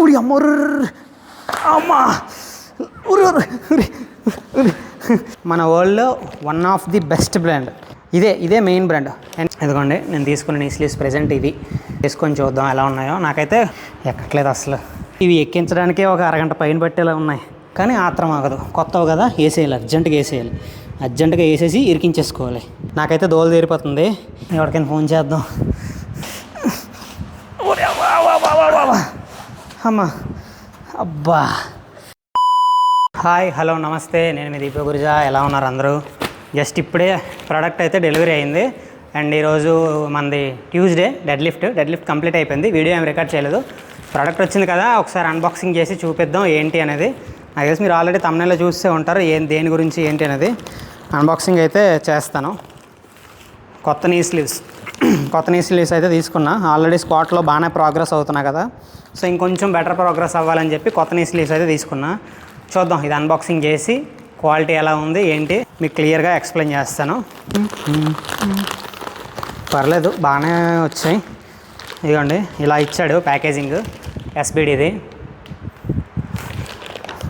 ఉరి అమ్మ అమ్మా మన వరల్డ్లో one of the best brand ఇదే మెయిన్ బ్రాండ్. ఇదిగోండి నేను తీసుకున్న నీ స్లీవ్స్ ప్రెజెంట్ ఇవి వేసుకొని చూద్దాం ఎలా ఉన్నాయో. నాకైతే ఎక్కట్లేదు అసలు. ఇవి ఎక్కించడానికే ఒక అరగంట పైన పట్టేలా ఉన్నాయి, కానీ ఆత్రం ఆగదు. కొత్తవి కదా, వేసేయాలి, అర్జెంటుగా వేసేసి ఇరికించేసుకోవాలి. నాకైతే దోలు తీరిపోతుంది. ఎవరికైనా ఫోన్ చేద్దాం. అమ్మా అబ్బా. హాయ్, హలో, నమస్తే. నేను మీ దీప గురిజా. ఎలా ఉన్నారు అందరూ? జస్ట్ ఇప్పుడే ప్రోడక్ట్ అయితే డెలివరీ అయింది. అండ్ ఈరోజు మనది ట్యూస్డే. డెడ్ లిఫ్ట్ కంప్లీట్ అయిపోయింది. వీడియో ఏం రికార్డ్ చేయలేదు. ప్రోడక్ట్ వచ్చింది కదా, ఒకసారి అన్బాక్సింగ్ చేసి చూపిద్దాం ఏంటి అనేది. నాకు తెలిసి మీరు ఆల్రెడీ thumbnail చూస్తే ఉంటారు దేని గురించి ఏంటి అనేది. అన్బాక్సింగ్ అయితే చేస్తాను. కొత్త నీ స్లీవ్స్ అయితే తీసుకున్నా. ఆల్రెడీ స్క్వాట్లో బాగానే ప్రోగ్రెస్ అవుతున్నా కదా, సో ఇంకొంచెం బెటర్ ప్రోగ్రెస్ అవ్వాలని చెప్పి కొత్త నీ స్లీవ్స్ అయితే తీసుకున్నా. చూద్దాం, ఇది అన్బాక్సింగ్ చేసి క్వాలిటీ ఎలా ఉంది ఏంటి మీకు క్లియర్గా ఎక్స్ప్లెయిన్ చేస్తాను. పర్లేదు, బాగానే వచ్చాయి. ఇదిగోండి ఇలా ఇచ్చాడు ప్యాకేజింగ్. ఎస్బిడిది.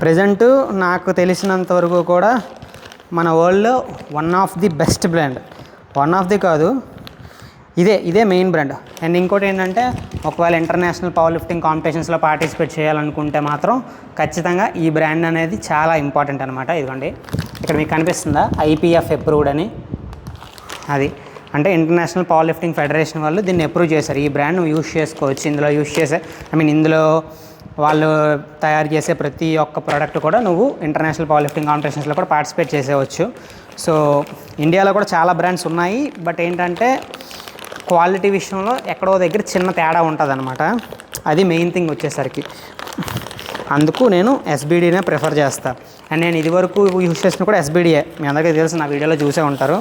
ప్రజెంటు నాకు తెలిసినంత వరకు కూడా మన వరల్డ్లో one of the best brand. One of the కాదు, ఇదే మెయిన్ బ్రాండ్. అండ్ ఇంకోటి ఏంటంటే, ఒకవేళ ఇంటర్నేషనల్ పవర్ లిఫ్టింగ్ కాంపిటీషన్స్లో పార్టిసిపేట్ చేయాలనుకుంటే మాత్రం ఖచ్చితంగా ఈ బ్రాండ్ అనేది చాలా ఇంపార్టెంట్ అనమాట. ఇదిగోండి ఇక్కడ మీకు కనిపిస్తుందా, IPF అప్రూవ్డ్ అని. అది అంటే ఇంటర్నేషనల్ పవర్ లిఫ్టింగ్ ఫెడరేషన్ వాళ్ళు దీన్ని అప్రూవ్ చేశారు. ఈ బ్రాండ్ నువ్వు యూజ్ చేసుకోవచ్చు. ఇందులో వాళ్ళు తయారు చేసే ప్రతి ఒక్క ప్రోడక్ట్ కూడా నువ్వు ఇంటర్నేషనల్ పవర్ లిఫ్టింగ్ కాంపిటీషన్స్లో కూడా పార్టిసిపేట్ చేసేవచ్చు. సో ఇండియాలో కూడా చాలా బ్రాండ్స్ ఉన్నాయి, బట్ ఏంటంటే క్వాలిటీ విషయంలో ఎక్కడో దగ్గర చిన్న తేడా ఉంటుంది అనమాట. అది మెయిన్ థింగ్ వచ్చేసరికి. అందుకు నేను SBDనే ప్రిఫర్ చేస్తాను. అండ్ నేను ఇదివరకు యూజ్ చేసిన కూడా SBDయే. మీ అందరికీ తెలుసు, నా వీడియోలో చూసే ఉంటారు.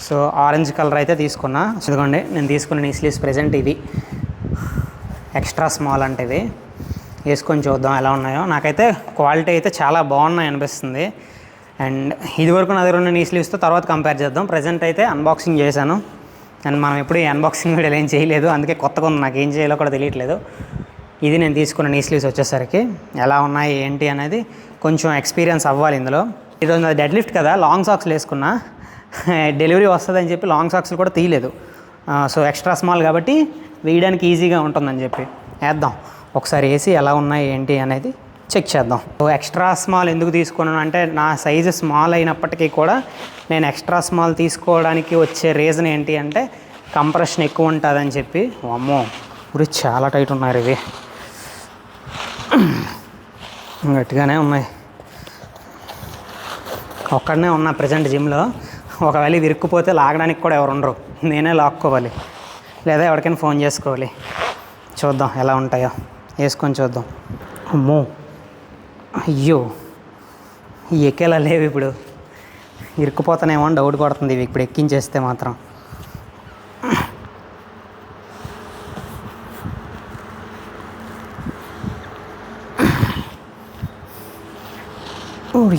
సో ఆరెంజ్ కలర్ అయితే తీసుకున్నా. ఇదిగోండి నేను తీసుకున్న నీ స్లీవ్స్ ప్రెజెంట్ ఇవి ఎక్స్ట్రా స్మాల్ అంటే ఇవి. వేసుకొని చూద్దాం ఎలా ఉన్నాయో. నాకైతే క్వాలిటీ అయితే చాలా బాగున్నాయి అనిపిస్తుంది. అండ్ ఇదివరకు నా దగ్గర ఉన్న నీ స్లీవ్స్తో తర్వాత కంపేర్ చేద్దాం. ప్రజెంట్ అయితే అన్బాక్సింగ్ చేశాను. అండ్ మనం ఎప్పుడు ఈ అన్బాక్సింగ్ వీడియోలు ఏం చేయలేదు, అందుకే కొత్తగా ఉంది, నాకు ఏం చేయాలో కూడా తెలియట్లేదు. ఇది నేను తీసుకున్న నీ స్లీవ్స్ వచ్చేసరికి ఎలా ఉన్నాయి ఏంటి అనేది కొంచెం ఎక్స్పీరియన్స్ అవ్వాలి ఇందులో. ఈరోజు నాది డెడ్ లిఫ్ట్ కదా, లాంగ్ సాక్స్లు వేసుకున్నా. డెలివరీ వస్తుందని చెప్పి లాంగ్ సాక్స్లు కూడా తీయలేదు. సో ఎక్స్ట్రా స్మాల్ కాబట్టి వేయడానికి ఈజీగా ఉంటుందని చెప్పి వేద్దాం. ఒకసారి వేసి ఎలా ఉన్నాయి ఏంటి అనేది చెక్ చేద్దాం. సో ఎక్స్ట్రా స్మాల్ ఎందుకు తీసుకున్నాను అంటే, నా సైజు స్మాల్ అయినప్పటికీ కూడా నేను ఎక్స్ట్రా స్మాల్ తీసుకోవడానికి వచ్చే రీజన్ ఏంటి అంటే, కంప్రెషన్ ఎక్కువ ఉంటుందని చెప్పి. అమ్మో ఇప్పుడు చాలా టైట్ ఉన్నారు ఇవి, గట్టిగానే ఉన్నాయి. ఒక్కడనే ఉన్నా ప్రజెంట్ జిమ్లో. ఒకవేళ ఇవి ఇరుక్కుపోతే లాగడానికి కూడా ఎవరు ఉండరు, నేనే లాక్కోవాలి లేదా ఎవరికైనా ఫోన్ చేసుకోవాలి. చూద్దాం ఎలా ఉంటాయో, వేసుకొని చూద్దాం. అమ్మో అయ్యో, ఈ ఎక్కేలా లేవు. ఇప్పుడు ఇరుక్కుపోతానేమో అని డౌట్ కొడుతుంది ఇవి ఇప్పుడు ఎక్కించేస్తే మాత్రం.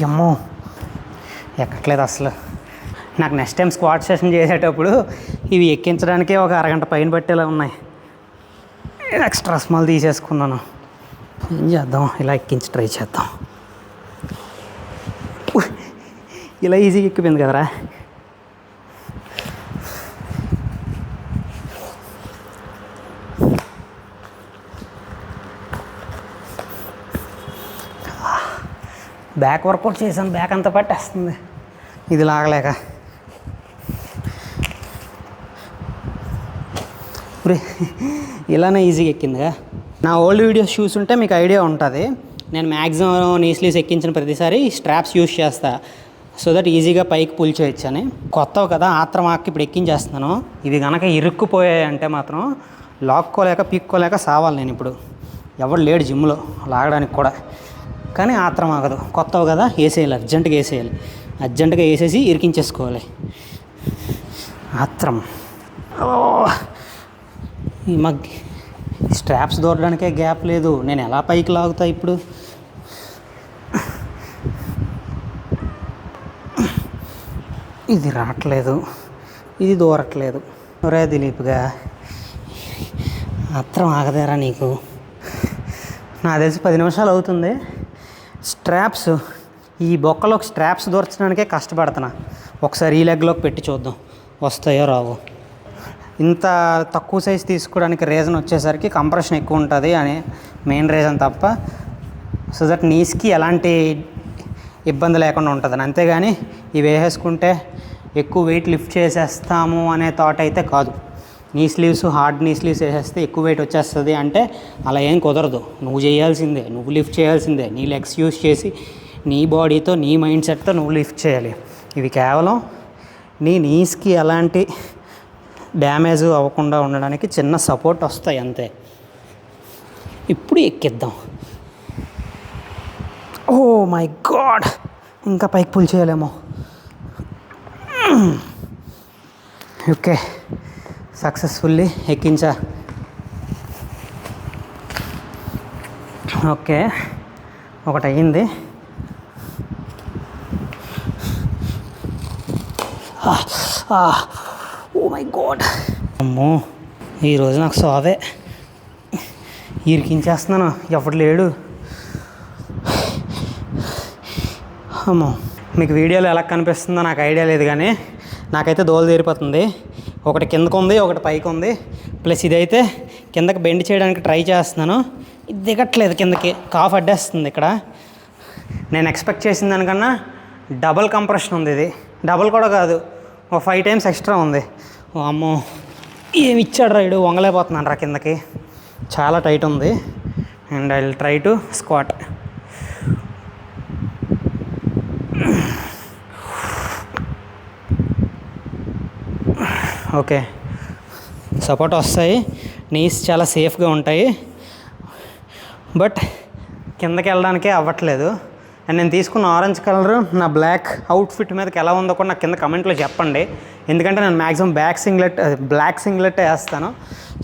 అమ్మో ఎక్కట్లేదు అసలు. నాకు నెక్స్ట్ టైం స్క్వాట్ సెషన్ చేసేటప్పుడు ఇవి ఎక్కించడానికే ఒక అరగంట పైన పట్టేలా ఉన్నాయి. ఎక్స్ట్రా స్మాల్ తీసేసుకున్నాను. ఏం చేద్దాం, ఇలా ఎక్కించి ట్రై చేద్దాం. ఇలా ఈజీగా ఎక్కిపోయింది కదరా. బ్యాక్ వర్కౌట్ చేశాను, బ్యాక్ అంతా పట్టేస్తుంది ఇది లాగలేక. ఇలానే ఈజీగా ఎక్కిందిగా. నా ఓల్డ్ వీడియోస్ చూసుంటే మీకు ఐడియా ఉంటుంది. నేను మ్యాక్సిమం నీ స్లీవ్స్ ఎక్కించిన ప్రతిసారి స్ట్రాప్స్ యూస్ చేస్తా, సో దట్ ఈజీగా పైకి పుల్ చేయొచ్చు అని. కొత్తవి కదా, ఆత్రం ఆకి ఇప్పుడు ఎక్కించేస్తున్నాను. ఇవి కనుక ఇరుక్కుపోయాయంటే మాత్రం లాక్కోలేక పీక్కోలేక సావాలి నేను. ఇప్పుడు ఎవరు లేడు జిమ్లో లాగడానికి కూడా, కానీ ఆత్రం ఆగదు. కొత్తవి కదా, అర్జెంటుగా వేసేసి ఇరికించేసుకోవాలి. ఆత్రం ఈ స్ట్రాప్స్ దూరడానికే గ్యాప్ లేదు. నేను ఎలా పైకి లాగుతా ఇప్పుడు? ఇది రావట్లేదు, ఇది దూరట్లేదు. ఒరే దిలీప్గా, ఆత్రం ఆగదేరా నీకు? నాకు తెలిసి 10 నిమిషాలు అవుతుంది. స్ట్రాప్స్ ఈ బొక్కలోకి స్ట్రాప్స్ దూర్చడానికే కష్టపడుతున్నా. ఒకసారి ఈ లెగ్లోకి పెట్టి చూద్దాం వస్తాయో రావో. ఇంత తక్కువ సైజ్ తీసుకోవడానికి రీజన్ వచ్చేసరికి కంప్రెషన్ ఎక్కువ ఉంటుంది అని మెయిన్ రీజన్ తప్ప, సో దట్ నీస్కి ఎలాంటి ఇబ్బంది లేకుండా ఉంటుందని. అంతేగాని ఇవి వేసేసుకుంటే ఎక్కువ వెయిట్ లిఫ్ట్ చేసేస్తాము అనే థాట్ అయితే కాదు. నీ స్లీవ్స్ హార్డ్ నీ స్లీవ్స్ వేసేస్తే ఎక్కువ వెయిట్ వచ్చేస్తుంది అంటే అలా ఏం కుదరదు. నువ్వు చేయాల్సిందే, నువ్వు లిఫ్ట్ చేయాల్సిందే. నీ లెగ్స్ యూస్ చేసి నీ బాడీతో నీ మైండ్ సెట్తో నువ్వు లిఫ్ట్ చేయాలి. ఇవి కేవలం నీ నీస్కి ఎలాంటి డ్యామేజ్ అవ్వకుండా ఉండడానికి చిన్న సపోర్ట్ వస్తాయి అంతే. ఇప్పుడు ఎక్కిద్దాం. ఓ మై గాడ్, ఇంకా పైకి పుల్ చేయలేమో. ఓకే, సక్సెస్ఫుల్లీ ఎక్కించా. ఓకే, ఒకటి అయ్యింది. ఓ మై గాడ్, అమ్మో ఈరోజు నాకు సావే. ఇరికించేస్తున్నాను, ఎవడు లేడు. అమ్మో, మీకు వీడియోలో ఎలా కనిపిస్తుందో నాకు ఐడియా లేదు, కానీ నాకైతే దోలు తీరిపోతుంది. ఒకటి కిందకు ఉంది, ఒకటి పైకి ఉంది. ప్లస్ ఇదైతే కిందకి బెండ్ చేయడానికి ట్రై చేస్తున్నాను, ఇది దిగట్లేదు కిందకి, కాఫ్ అడ్డేస్తుంది ఇక్కడ. నేను ఎక్స్పెక్ట్ చేసిన దానికన్నా డబల్ కంప్రెషన్ ఉంది. ఇది డబల్ కూడా కాదు, ఓ 5 times ఎక్స్ట్రా ఉంది. ఓ అమ్మో, ఏమి ఇచ్చాడు రైడు, వంగలేకపోతున్నాను రా కిందకి. చాలా టైట్ ఉంది. And I will try to squat. Okay, support వస్తాయి, నీస్ చాలా సేఫ్గా ఉంటాయి. బట్ కిందకి వెళ్ళడానికే అవ్వట్లేదు. అండ్ నేను తీసుకున్న ఆరెంజ్ కలర్ నా బ్లాక్ అవుట్ఫిట్ మీదకి ఎలా ఉందో కూడా నాకు కింద కమెంట్లో చెప్పండి. ఎందుకంటే నేను మ్యాక్సిమం బ్లాక్ సింగ్లెట్ వేస్తాను.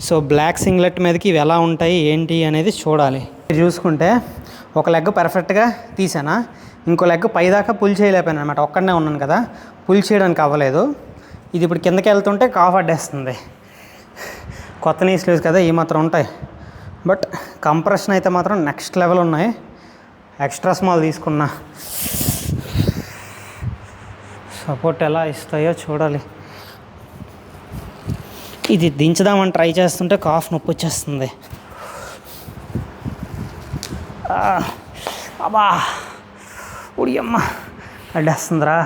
సో బ్లాక్ సింగ్లెట్ మీదకి ఇవి ఎలా ఉంటాయి ఏంటి అనేది చూడాలి. చూసుకుంటే ఒక లెగ్ పర్ఫెక్ట్గా తీసానా, ఇంకో లెగ్ పైదాకా పుల్ చేయలేకపోయాను అనమాట. ఒక్కడనే ఉన్నాను కదా, పుల్ చేయడానికి అవ్వలేదు. ఇది ఇప్పుడు కిందకి వెళ్తుంటే కాఫ్ అడ్డేస్తుంది. కొత్త నీ స్లీవ్స్ కదా, ఈ మాత్రం ఉంటాయి. బట్ కంప్రెషన్ అయితే మాత్రం నెక్స్ట్ లెవెల్ ఉన్నాయి. ఎక్స్ట్రా స్మాల్ తీసుకున్నా. సపోర్ట్ ఎలా ఇస్తాయో చూడాలి. ఇది దించుదామని ట్రై చేస్తుంటే కాఫ్ నొప్పి వచ్చేస్తుంది. అబ్బా ఉడియమ్మ అడ్డేస్తుందిరా.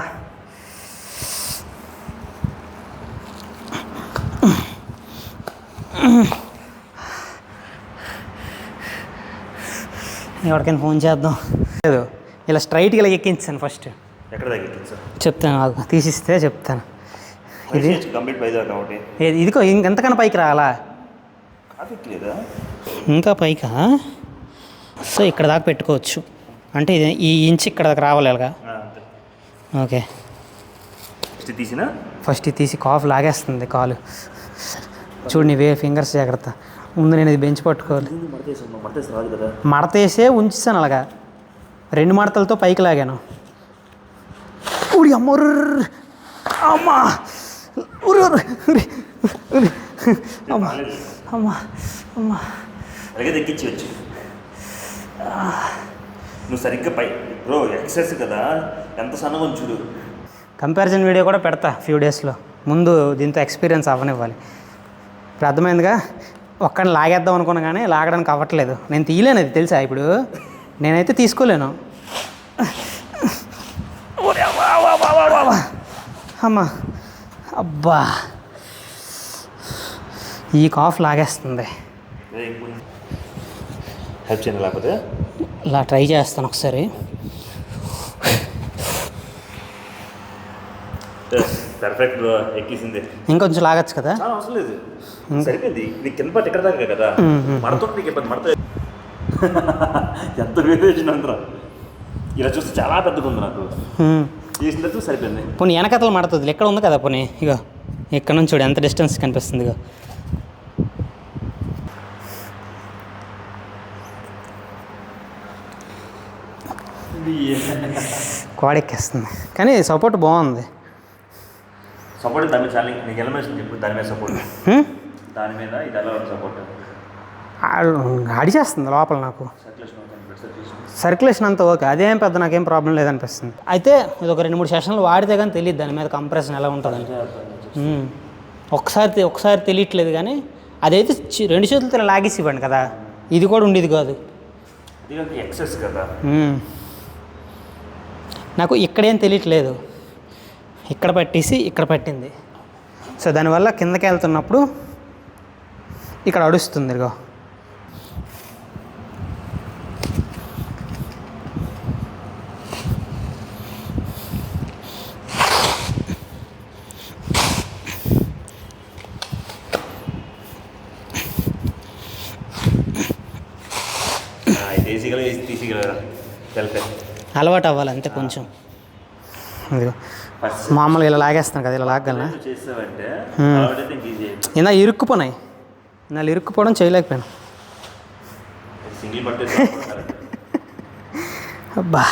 ఎవరికైనా ఫోన్ చేద్దాం. లేదు, ఇలా స్ట్రైట్గా ఇలా ఎక్కించాను ఫస్ట్. ఎక్కడ తగ్గించారు చెప్తాను, నాకు తీసిస్తే చెప్తాను. ఇది కంప్లీట్ పైదా కాబట్టి ఇదిగో ఇంకెంతకన్నా పైకి రావాలా, ఇంకా పైకా. సో ఇక్కడ దాకా పెట్టుకోవచ్చు అంటే ఇది ఈ ఇంచ్ ఇక్కడ దాకా రావాలి ఇలాగా. ఓకే, ఫస్ట్ తీసి కాఫ్ లాగేస్తుంది కాలు. చూడు నీ ఫింగర్స్ జాగ్రత్త. ముందు నేను ఇది బెంచ్ పట్టుకోవాలి. మడతేసే ఉంచాను అలాగా, 2 మడతలతో పైకి లాగాను. ఉడి అమ్మ అమ్మా అమ్మా అమ్మా అమ్మా ఎక్కించవచ్చు. నువ్వు సరిగ్గా పై బ్రో ఎక్సర్సైజ్ కదా, ఎంత సన్నగా చూడు. కంపారిజన్ వీడియో కూడా పెడతా ఫ్యూ డేస్లో. ముందు దీంతో ఎక్స్పీరియన్స్ అవ్వనివ్వాలి. ఇప్పుడు అర్థమైందిగా. ఒక్కడిని లాగేద్దాం అనుకున్నా కానీ లాగడానికి అవ్వట్లేదు. నేను తీయలేను, అది తెలుసా. ఇప్పుడు నేనైతే తీసుకోలేను. అమ్మా అబ్బా, ఈ కాఫ్ లాగేస్తుంది. హెల్ప్ చేయండి, లేకపోతే ఇలా ట్రై చేస్తాను ఒకసారి. పర్ఫెక్ట్ ఎక్కిసింది. ఇంకొంచెం లాగచ్చు కదా, అవసరం లేదు, సరిపోయింది. నీకు కింద పట్టి ఇక్కడ దాకా కదా, మడతో నీకు ఇబ్బంది. మడత ఎంత వేరేషన్ అందరా, ఇలా చూస్తే చాలా పెద్దగా ఉంది. నాకు చేసినట్టు సరిపోయింది. పోనీ వెనకతలు మడుతుంది, ఎక్కడ ఉంది కదా. పోనీ ఇక ఇక్కడ నుంచి చూడు ఎంత డిస్టెన్స్ కనిపిస్తుంది. ఇక కోడెక్కేస్తుంది, కానీ సపోర్ట్ బాగుంది. సపోర్ట్ దాని మీద చాలా నీకు ఎలిమినేషన్ చెప్పు. దాని మీద సపోర్ట్, దాని మీద ఇది ఎలా సపోర్ట్. అడిచేస్తుంది లోపల నాకు. సర్క్యులేషన్ అవుతుంది, బ్లడ్ సర్క్యులేషన్. సర్క్యులేషన్ అంతా ఓకే, అదేం పెద్ద నాకేం ప్రాబ్లం లేదనిపిస్తుంది. అయితే ఇది ఒక 2-3 సెషన్లు వాడితే కానీ తెలియదు దాని మీద కంప్రెషన్ ఎలా ఉంటుందని. ఒకసారి తెలియట్లేదు కానీ అదైతే 2 చేతులతో ఇలా లాగేసి ఇవ్వండి కదా, ఇది కూడా ఉండేది కాదు. ఇది ఎక్సెస్ కదా. నాకు ఇక్కడేం తెలియట్లేదు, ఇక్కడ పట్టేసి ఇక్కడ పట్టింది. సో దానివల్ల కిందకి వెళ్తున్నప్పుడు ఇక్కడ అడుస్తుంది. ఇదిగో అలవాటు అవ్వాలి అంతే కొంచెం. ఇదిగో మామూలుగా ఇలా లాగేస్తాను కదా, ఇలా లాగగలనా? ఇలా ఇరుక్కుపోయినాయి, ఇలా ఇరుక్కుపోవడం చేయలేకపోయాను. అబ్బా,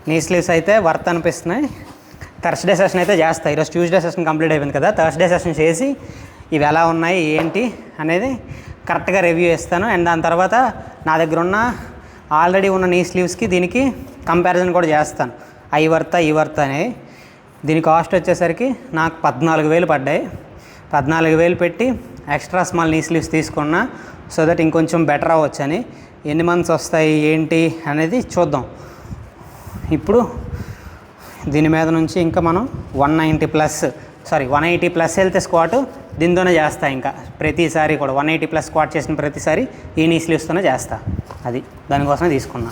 నీ స్లీవ్స్ అయితే వర్త్ అనిపిస్తున్నాయి. థర్స్డే సెషన్ అయితే చేస్తాయి. ఈరోజు ట్యూస్డే సెషన్ కంప్లీట్ అయిపోయింది కదా, థర్స్డే సెషన్ చేసి ఇవి ఎలా ఉన్నాయి ఏంటి అనేది కరెక్ట్గా రివ్యూ చేస్తాను. అండ్ దాని తర్వాత నా దగ్గర ఉన్న ఆల్రెడీ ఉన్న నీ స్లీవ్స్కి దీనికి కంపారిజన్ కూడా చేస్తాను, అవి వర్త్ ఈ వర్త్ అనేది. దీని కాస్ట్ వచ్చేసరికి నాకు 14,000 పడ్డాయి. 14,000 పెట్టి ఎక్స్ట్రా స్మాల్ నీ స్లీవ్స్ తీసుకున్నా, సో దట్ ఇంకొంచెం బెటర్ అవ్వచ్చు అని. ఎన్ని మంత్స్ వస్తాయి ఏంటి అనేది చూద్దాం. ఇప్పుడు దీని మీద నుంచి ఇంకా మనం 180 ప్లస్ వెళ్తే స్క్వాట్ దీంతోనే చేస్తా. ఇంకా ప్రతిసారి కూడా 180 ప్లస్ స్క్వాట్ చేసిన ప్రతిసారి ఈ నీ స్లీవ్స్తోనే చేస్తా. అది దానికోసమే తీసుకున్నా.